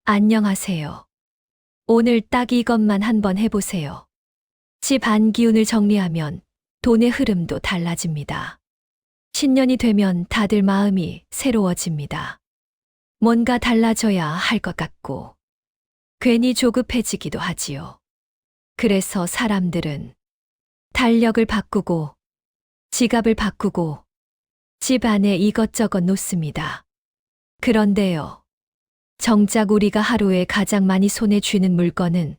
안녕하세요. 오늘 딱 이것만 한번 해보세요. 집 안 기운을 정리하면 돈의 흐름도 달라집니다. 신년이 되면 다들 마음이 새로워집니다. 뭔가 달라져야 할 것 같고, 괜히 조급해지기도 하지요. 그래서 사람들은 달력을 바꾸고, 지갑을 바꾸고, 집 안에 이것저것 놓습니다. 그런데요. 정작 우리가 하루에 가장 많이 손에 쥐는 물건은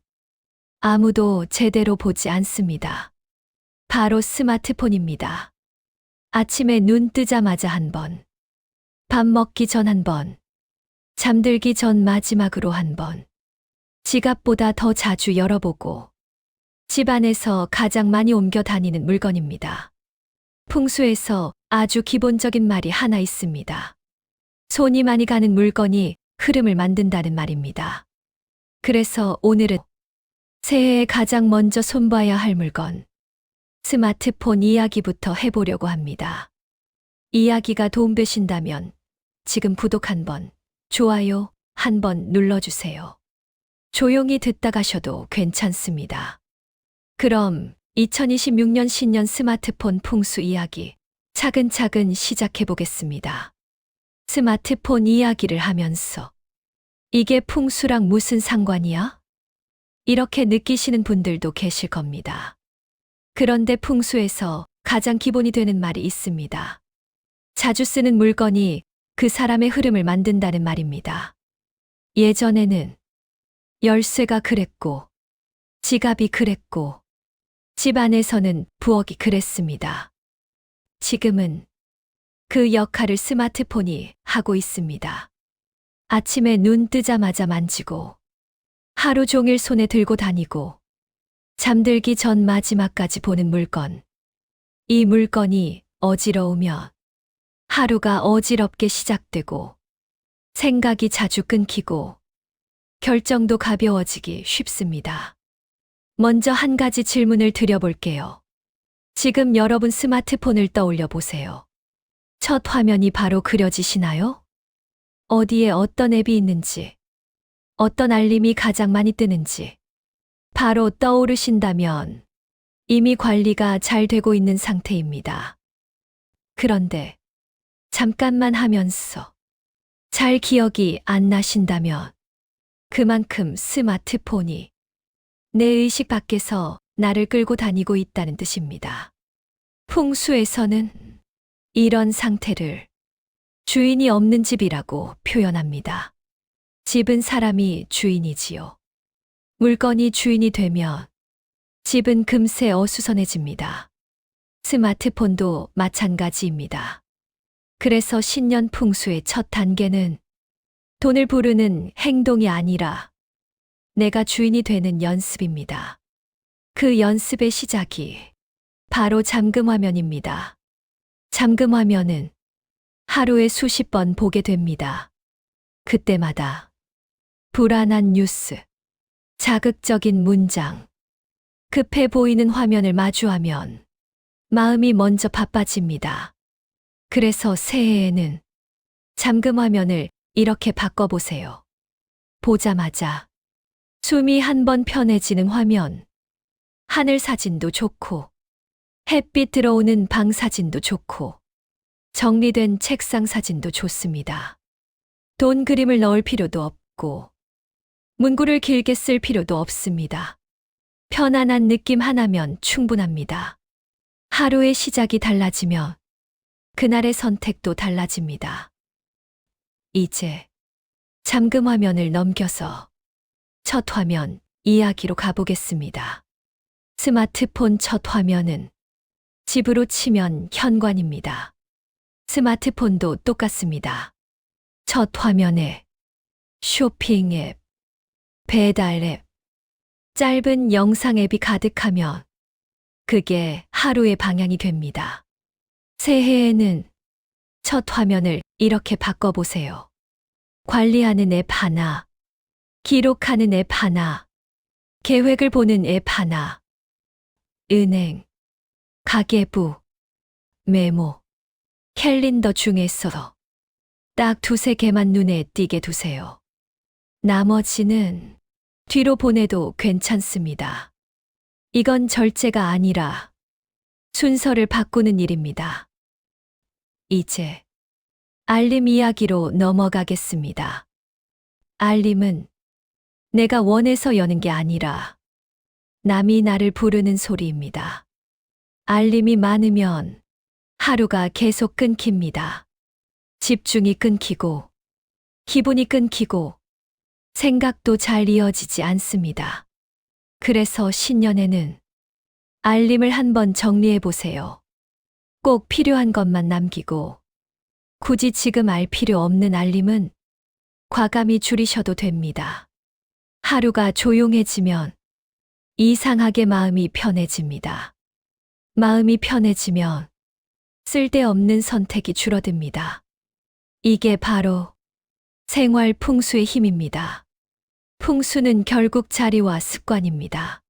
아무도 제대로 보지 않습니다. 바로 스마트폰입니다. 아침에 눈 뜨자마자 한 번, 밥 먹기 전 한 번, 잠들기 전 마지막으로 한 번, 지갑보다 더 자주 열어보고 집 안에서 가장 많이 옮겨 다니는 물건입니다. 풍수에서 아주 기본적인 말이 하나 있습니다. 손이 많이 가는 물건이 흐름을 만든다는 말입니다. 그래서 오늘은 새해에 가장 먼저 손봐야 할 물건, 스마트폰 이야기부터 해보려고 합니다. 이야기가 도움되신다면 지금 구독 한번, 좋아요 한번 눌러주세요. 조용히 듣다 가셔도 괜찮습니다. 그럼 2026년 신년 스마트폰 풍수 이야기 차근차근 시작해 보겠습니다. 스마트폰 이야기를 하면서 이게 풍수랑 무슨 상관이야? 이렇게 느끼시는 분들도 계실 겁니다. 그런데 풍수에서 가장 기본이 되는 말이 있습니다. 자주 쓰는 물건이 그 사람의 흐름을 만든다는 말입니다. 예전에는 열쇠가 그랬고, 지갑이 그랬고, 집 안에서는 부엌이 그랬습니다. 지금은 그 역할을 스마트폰이 하고 있습니다. 아침에 눈 뜨자마자 만지고, 하루 종일 손에 들고 다니고, 잠들기 전 마지막까지 보는 물건. 이 물건이 어지러우면 하루가 어지럽게 시작되고, 생각이 자주 끊기고, 결정도 가벼워지기 쉽습니다. 먼저 한 가지 질문을 드려볼게요. 지금 여러분 스마트폰을 떠올려 보세요. 첫 화면이 바로 그려지시나요? 어디에 어떤 앱이 있는지, 어떤 알림이 가장 많이 뜨는지, 바로 떠오르신다면 이미 관리가 잘 되고 있는 상태입니다. 그런데 잠깐만 하면서 잘 기억이 안 나신다면 그만큼 스마트폰이 내 의식 밖에서 나를 끌고 다니고 있다는 뜻입니다. 풍수에서는 이런 상태를 주인이 없는 집이라고 표현합니다. 집은 사람이 주인이지요. 물건이 주인이 되면 집은 금세 어수선해집니다. 스마트폰도 마찬가지입니다. 그래서 신년 풍수의 첫 단계는 돈을 부르는 행동이 아니라 내가 주인이 되는 연습입니다. 그 연습의 시작이 바로 잠금 화면입니다. 잠금 화면은 하루에 수십 번 보게 됩니다. 그때마다 불안한 뉴스, 자극적인 문장, 급해 보이는 화면을 마주하면 마음이 먼저 바빠집니다. 그래서 새해에는 잠금 화면을 이렇게 바꿔보세요. 보자마자 숨이 한 번 편해지는 화면, 하늘 사진도 좋고, 햇빛 들어오는 방 사진도 좋고, 정리된 책상 사진도 좋습니다. 돈 그림을 넣을 필요도 없고, 문구를 길게 쓸 필요도 없습니다. 편안한 느낌 하나면 충분합니다. 하루의 시작이 달라지면 그날의 선택도 달라집니다. 이제 잠금 화면을 넘겨서 첫 화면 이야기로 가보겠습니다. 스마트폰 첫 화면은 집으로 치면 현관입니다. 스마트폰도 똑같습니다. 첫 화면에 쇼핑 앱, 배달 앱, 짧은 영상 앱이 가득하면 그게 하루의 방향이 됩니다. 새해에는 첫 화면을 이렇게 바꿔보세요. 관리하는 앱 하나, 기록하는 앱 하나, 계획을 보는 앱 하나, 은행, 가계부, 메모, 캘린더 중에서 딱 두세 개만 눈에 띄게 두세요. 나머지는 뒤로 보내도 괜찮습니다. 이건 절제가 아니라 순서를 바꾸는 일입니다. 이제 알림 이야기로 넘어가겠습니다. 알림은 내가 원해서 여는 게 아니라 남이 나를 부르는 소리입니다. 알림이 많으면 하루가 계속 끊깁니다. 집중이 끊기고, 기분이 끊기고, 생각도 잘 이어지지 않습니다. 그래서 신년에는 알림을 한번 정리해 보세요. 꼭 필요한 것만 남기고, 굳이 지금 알 필요 없는 알림은 과감히 줄이셔도 됩니다. 하루가 조용해지면 이상하게 마음이 편해집니다. 마음이 편해지면 쓸데없는 선택이 줄어듭니다. 이게 바로 생활 풍수의 힘입니다. 풍수는 결국 자리와 습관입니다.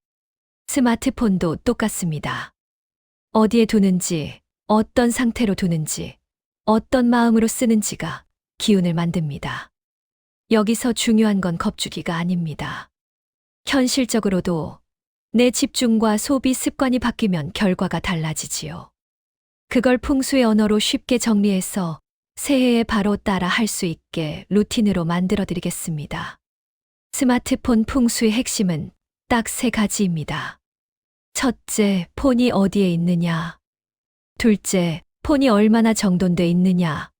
스마트폰도 똑같습니다. 어디에 두는지, 어떤 상태로 두는지, 어떤 마음으로 쓰는지가 기운을 만듭니다. 여기서 중요한 건 겁주기가 아닙니다. 현실적으로도 내 집중과 소비 습관이 바뀌면 결과가 달라지지요. 그걸 풍수의 언어로 쉽게 정리해서 새해에 바로 따라 할 수 있게 루틴으로 만들어 드리겠습니다. 스마트폰 풍수의 핵심은 딱 3가지입니다. 첫째, 폰이 어디에 있느냐. 둘째, 폰이 얼마나 정돈돼 있느냐.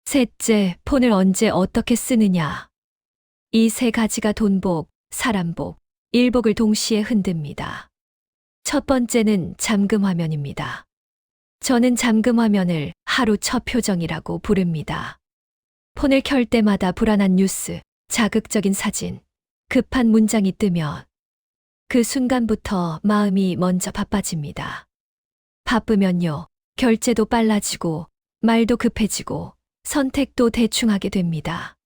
셋째, 폰을 언제 어떻게 쓰느냐. 이 3가지가 돈복, 사람복, 일복을 동시에 흔듭니다. 첫 번째는 잠금 화면입니다. 저는 잠금 화면을 하루 첫 표정이라고 부릅니다. 폰을 켤 때마다 불안한 뉴스, 자극적인 사진, 급한 문장이 뜨면 그 순간부터 마음이 먼저 바빠집니다. 바쁘면요, 결제도 빨라지고, 말도 급해지고, 선택도 대충 하게 됩니다.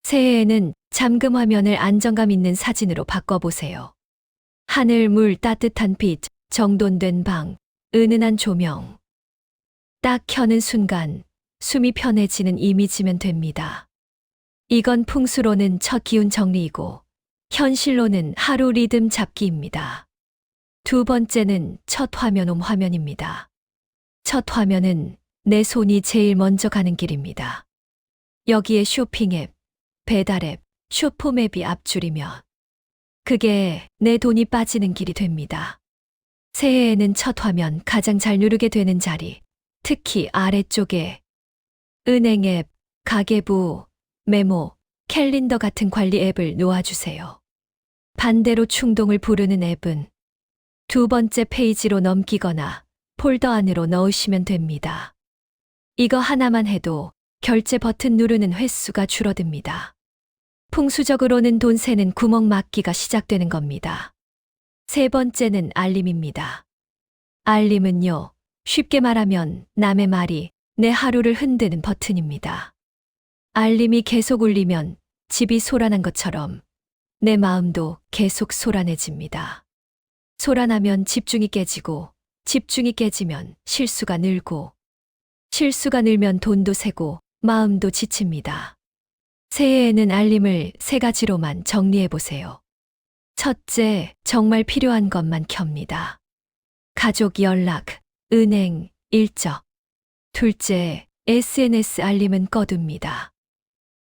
새해에는 잠금 화면을 안정감 있는 사진으로 바꿔보세요. 하늘, 물, 따뜻한 빛, 정돈된 방, 은은한 조명. 딱 켜는 순간 숨이 편해지는 이미지면 됩니다. 이건 풍수로는 첫 기운 정리이고 현실로는 하루 리듬 잡기입니다. 두 번째는 첫 화면 화면입니다. 첫 화면은 내 손이 제일 먼저 가는 길입니다. 여기에 쇼핑 앱, 배달 앱, 쇼폼앱이 앞줄이면 그게 내 돈이 빠지는 길이 됩니다. 새해에는 첫 화면 가장 잘 누르게 되는 자리, 특히 아래쪽에 은행 앱, 가계부, 메모, 캘린더 같은 관리 앱을 놓아주세요. 반대로 충동을 부르는 앱은 두 번째 페이지로 넘기거나 폴더 안으로 넣으시면 됩니다. 이거 하나만 해도 결제 버튼 누르는 횟수가 줄어듭니다. 풍수적으로는 돈 새는 구멍 막기가 시작되는 겁니다. 세 번째는 알림입니다. 알림은요, 쉽게 말하면 남의 말이 내 하루를 흔드는 버튼입니다. 알림이 계속 울리면 집이 소란한 것처럼 내 마음도 계속 소란해집니다. 소란하면 집중이 깨지고, 집중이 깨지면 실수가 늘고, 실수가 늘면 돈도 새고, 마음도 지칩니다. 새해에는 알림을 3가지로만 정리해보세요. 첫째, 정말 필요한 것만 켭니다. 가족 연락, 은행, 일정. 둘째, SNS 알림은 꺼둡니다.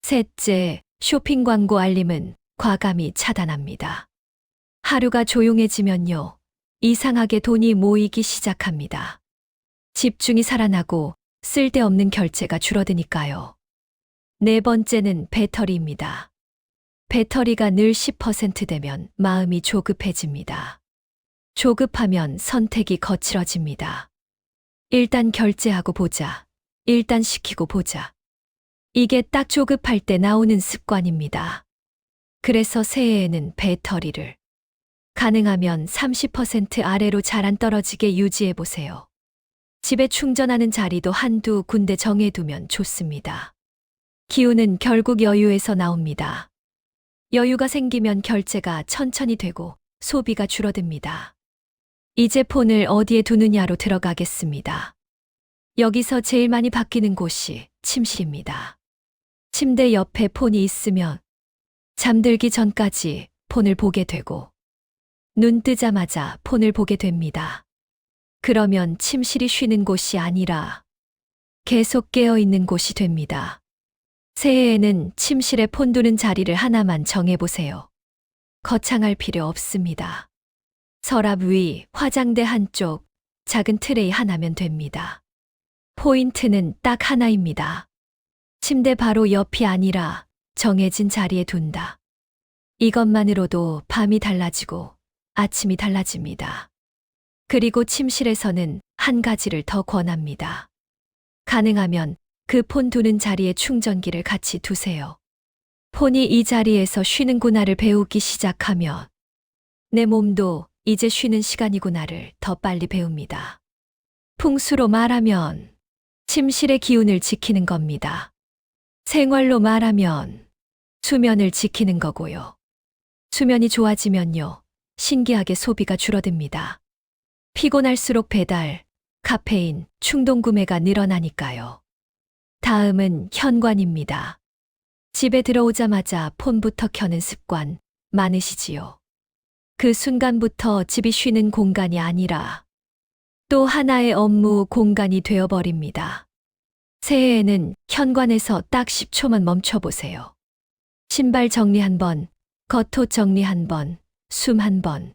셋째, 쇼핑 광고 알림은 과감히 차단합니다. 하루가 조용해지면요, 이상하게 돈이 모이기 시작합니다. 집중이 살아나고 쓸데없는 결제가 줄어드니까요. 네 번째는 배터리입니다. 배터리가 늘 10% 되면 마음이 조급해집니다. 조급하면 선택이 거칠어집니다. 일단 결제하고 보자. 일단 시키고 보자. 이게 딱 조급할 때 나오는 습관입니다. 그래서 새해에는 배터리를 가능하면 30% 아래로 잘 안 떨어지게 유지해 보세요. 집에 충전하는 자리도 한두 군데 정해두면 좋습니다. 기운은 결국 여유에서 나옵니다. 여유가 생기면 결제가 천천히 되고 소비가 줄어듭니다. 이제 폰을 어디에 두느냐로 들어가겠습니다. 여기서 제일 많이 바뀌는 곳이 침실입니다. 침대 옆에 폰이 있으면 잠들기 전까지 폰을 보게 되고, 눈 뜨자마자 폰을 보게 됩니다. 그러면 침실이 쉬는 곳이 아니라 계속 깨어 있는 곳이 됩니다. 새해에는 침실에 폰 두는 자리를 하나만 정해보세요. 거창할 필요 없습니다. 서랍 위, 화장대 한쪽, 작은 트레이 하나면 됩니다. 포인트는 딱 하나입니다. 침대 바로 옆이 아니라 정해진 자리에 둔다. 이것만으로도 밤이 달라지고 아침이 달라집니다. 그리고 침실에서는 한 가지를 더 권합니다. 가능하면 그 폰 두는 자리에 충전기를 같이 두세요. 폰이 이 자리에서 쉬는구나를 배우기 시작하면 내 몸도 이제 쉬는 시간이구나를 더 빨리 배웁니다. 풍수로 말하면 침실의 기운을 지키는 겁니다. 생활로 말하면 수면을 지키는 거고요. 수면이 좋아지면요, 신기하게 소비가 줄어듭니다. 피곤할수록 배달, 카페인, 충동 구매가 늘어나니까요. 다음은 현관입니다. 집에 들어오자마자 폰부터 켜는 습관 많으시지요? 그 순간부터 집이 쉬는 공간이 아니라 또 하나의 업무 공간이 되어버립니다. 새해에는 현관에서 딱 10초만 멈춰보세요. 신발 정리 한 번, 겉옷 정리 한 번, 숨 한 번.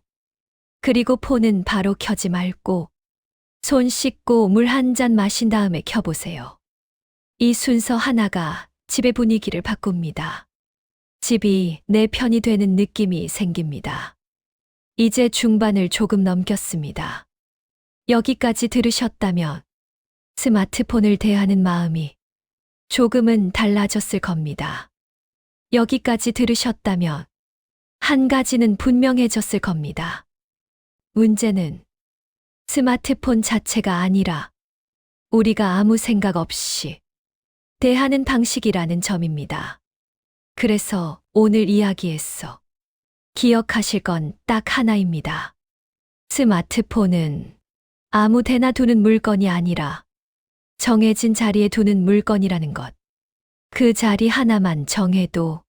그리고 폰은 바로 켜지 말고 손 씻고 물 한 잔 마신 다음에 켜보세요. 이 순서 하나가 집의 분위기를 바꿉니다. 집이 내 편이 되는 느낌이 생깁니다. 이제 중반을 조금 넘겼습니다. 여기까지 들으셨다면 스마트폰을 대하는 마음이 조금은 달라졌을 겁니다. 여기까지 들으셨다면 한 가지는 분명해졌을 겁니다. 문제는 스마트폰 자체가 아니라 우리가 아무 생각 없이 대하는 방식이라는 점입니다. 그래서 오늘 이야기에서 기억하실 건 딱 하나입니다. 스마트폰은 아무 데나 두는 물건이 아니라 정해진 자리에 두는 물건이라는 것. 그 자리 하나만 정해도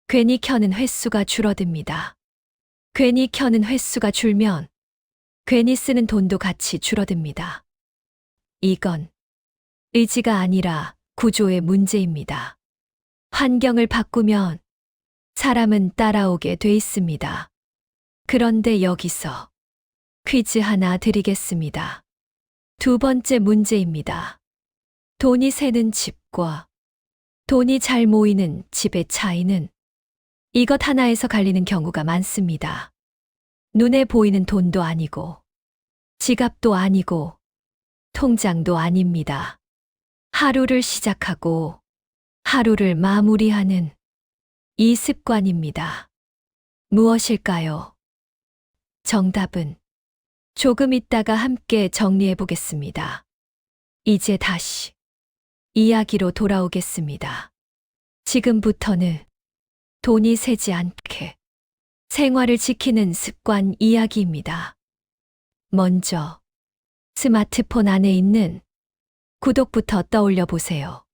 괜히 켜는 횟수가 줄어듭니다. 괜히 켜는 횟수가 줄면 괜히 쓰는 돈도 같이 줄어듭니다. 이건 의지가 아니라 구조의 문제입니다. 환경을 바꾸면 사람은 따라오게 돼 있습니다. 그런데 여기서 퀴즈 하나 드리겠습니다. 두 번째 문제입니다. 돈이 새는 집과 돈이 잘 모이는 집의 차이는 이것 하나에서 갈리는 경우가 많습니다. 눈에 보이는 돈도 아니고, 지갑도 아니고, 통장도 아닙니다. 하루를 시작하고 하루를 마무리하는 이 습관입니다. 무엇일까요? 정답은 조금 있다가 함께 정리해 보겠습니다. 이제 다시 이야기로 돌아오겠습니다. 지금부터는 돈이 새지 않게 생활을 지키는 습관 이야기입니다. 먼저 스마트폰 안에 있는 구독부터 떠올려 보세요.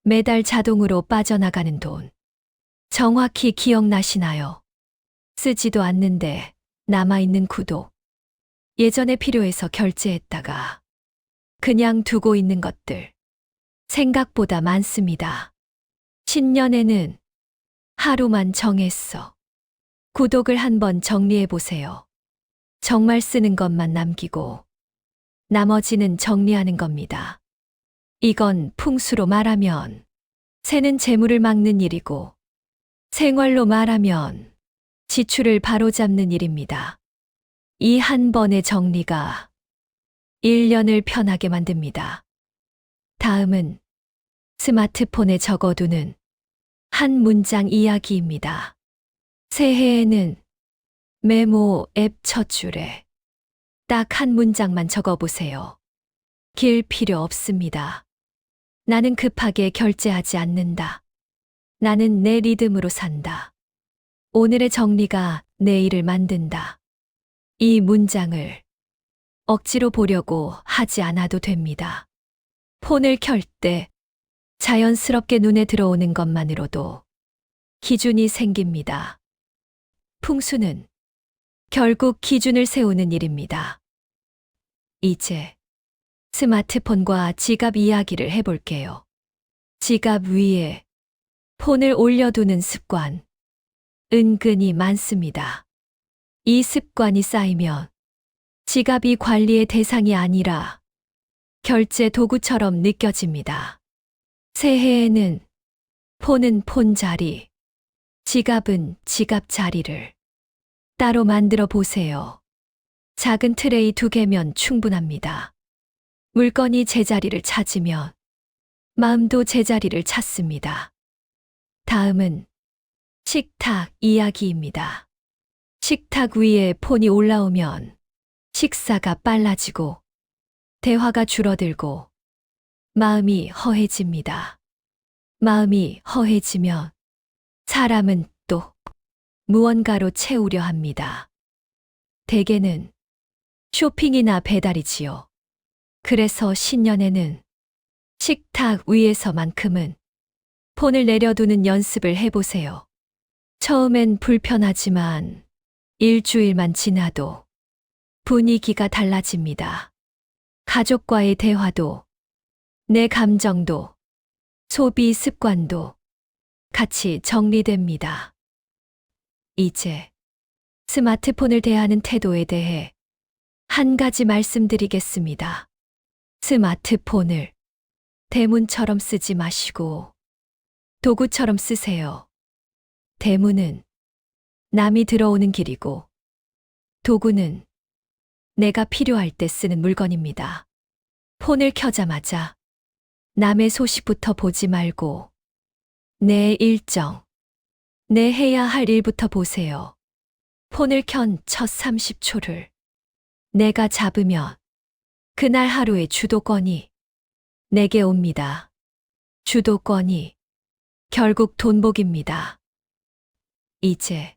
매달 자동으로 빠져나가는 돈. 정확히 기억나시나요? 쓰지도 않는데 남아있는 구독. 예전에 필요해서 결제했다가 그냥 두고 있는 것들. 생각보다 많습니다. 신년에는 하루만 정했어. 구독을 한번 정리해 보세요. 정말 쓰는 것만 남기고 나머지는 정리하는 겁니다. 이건 풍수로 말하면 새는 재물을 막는 일이고 생활로 말하면 지출을 바로잡는 일입니다. 이 한 번의 정리가 1년을 편하게 만듭니다. 다음은 스마트폰에 적어두는 한 문장 이야기입니다. 새해에는 메모 앱 첫 줄에 딱 한 문장만 적어보세요. 길 필요 없습니다. 나는 급하게 결제하지 않는다. 나는 내 리듬으로 산다. 오늘의 정리가 내일을 만든다. 이 문장을 억지로 보려고 하지 않아도 됩니다. 폰을 켤 때 자연스럽게 눈에 들어오는 것만으로도 기준이 생깁니다. 풍수는 결국 기준을 세우는 일입니다. 이제 스마트폰과 지갑 이야기를 해볼게요. 지갑 위에 폰을 올려두는 습관, 은근히 많습니다. 이 습관이 쌓이면 지갑이 관리의 대상이 아니라 결제 도구처럼 느껴집니다. 새해에는 폰은 폰 자리, 지갑은 지갑 자리를 따로 만들어 보세요. 작은 트레이 2개면 충분합니다. 물건이 제자리를 찾으면 마음도 제자리를 찾습니다. 다음은 식탁 이야기입니다. 식탁 위에 폰이 올라오면 식사가 빨라지고 대화가 줄어들고 마음이 허해집니다. 마음이 허해지면 사람은 또 무언가로 채우려 합니다. 대개는 쇼핑이나 배달이지요. 그래서 신년에는 식탁 위에서만큼은 폰을 내려두는 연습을 해보세요. 처음엔 불편하지만 일주일만 지나도 분위기가 달라집니다. 가족과의 대화도, 내 감정도, 소비 습관도 같이 정리됩니다. 이제 스마트폰을 대하는 태도에 대해 한 가지 말씀드리겠습니다. 스마트폰을 대문처럼 쓰지 마시고 도구처럼 쓰세요. 대문은 남이 들어오는 길이고 도구는 내가 필요할 때 쓰는 물건입니다. 폰을 켜자마자 남의 소식부터 보지 말고 내 일정, 내 해야 할 일부터 보세요. 폰을 켠 첫 30초를 내가 잡으면 그날 하루의 주도권이 내게 옵니다. 주도권이 결국 돈복입니다. 이제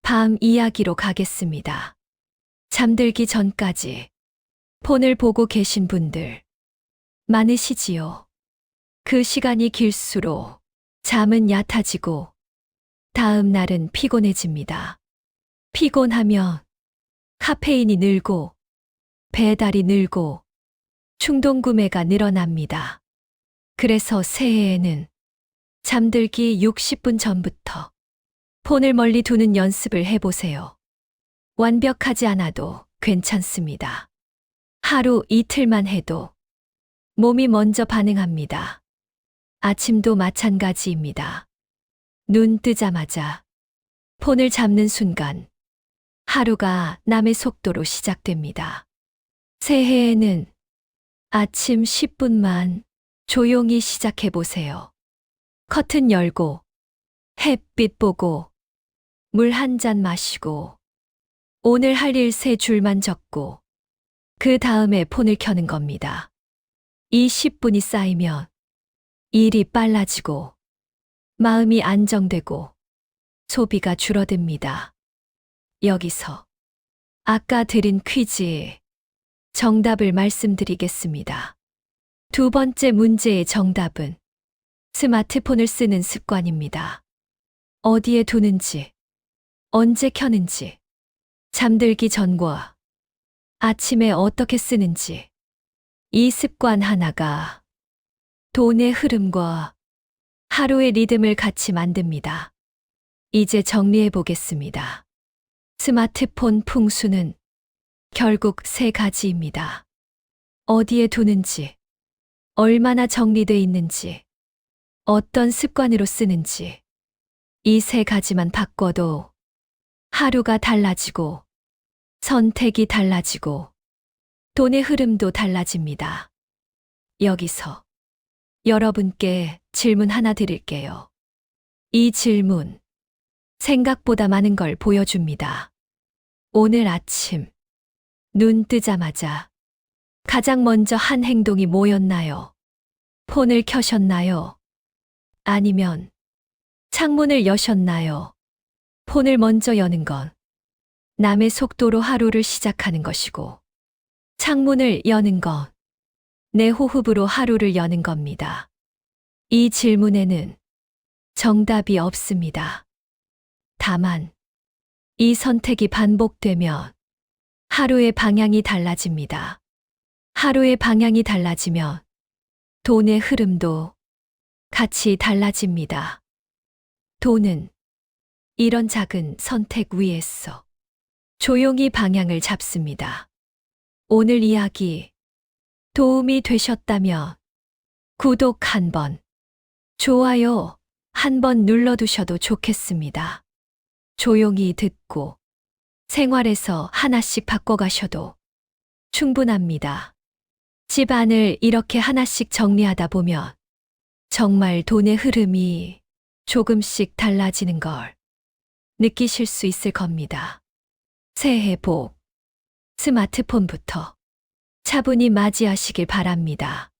밤 이야기로 가겠습니다. 잠들기 전까지 폰을 보고 계신 분들 많으시지요. 그 시간이 길수록 잠은 얕아지고 다음 날은 피곤해집니다. 피곤하면 카페인이 늘고 배달이 늘고 충동 구매가 늘어납니다. 그래서 새해에는 잠들기 60분 전부터 폰을 멀리 두는 연습을 해보세요. 완벽하지 않아도 괜찮습니다. 하루 이틀만 해도 몸이 먼저 반응합니다. 아침도 마찬가지입니다. 눈 뜨자마자 폰을 잡는 순간 하루가 남의 속도로 시작됩니다. 새해에는 아침 10분만 조용히 시작해 보세요. 커튼 열고 햇빛 보고 물 한 잔 마시고 오늘 할 일 3줄만 적고 그 다음에 폰을 켜는 겁니다. 이 10분이 쌓이면 일이 빨라지고 마음이 안정되고 소비가 줄어듭니다. 여기서 아까 드린 퀴즈의 정답을 말씀드리겠습니다. 2번째 문제의 정답은 스마트폰을 쓰는 습관입니다. 어디에 두는지, 언제 켜는지, 잠들기 전과 아침에 어떻게 쓰는지, 이 습관 하나가 돈의 흐름과 하루의 리듬을 같이 만듭니다. 이제 정리해 보겠습니다. 스마트폰 풍수는 결국 3가지입니다. 어디에 두는지, 얼마나 정리돼 있는지, 어떤 습관으로 쓰는지, 이 3가지만 바꿔도 하루가 달라지고 선택이 달라지고 돈의 흐름도 달라집니다. 여기서 여러분께 질문 하나 드릴게요. 이 질문, 생각보다 많은 걸 보여줍니다. 오늘 아침 눈 뜨자마자 가장 먼저 한 행동이 뭐였나요? 폰을 켜셨나요? 아니면 창문을 여셨나요? 폰을 먼저 여는 건 남의 속도로 하루를 시작하는 것이고, 창문을 여는 건 내 호흡으로 하루를 여는 겁니다. 이 질문에는 정답이 없습니다. 다만, 이 선택이 반복되면 하루의 방향이 달라집니다. 하루의 방향이 달라지면 돈의 흐름도 같이 달라집니다. 돈은 이런 작은 선택 위에서 조용히 방향을 잡습니다. 오늘 이야기 도움이 되셨다면 구독 한번, 좋아요 한번 눌러두셔도 좋겠습니다. 조용히 듣고 생활에서 하나씩 바꿔가셔도 충분합니다. 집안을 이렇게 하나씩 정리하다 보면 정말 돈의 흐름이 조금씩 달라지는 걸 느끼실 수 있을 겁니다. 새해 복 스마트폰부터 차분히 맞이하시길 바랍니다.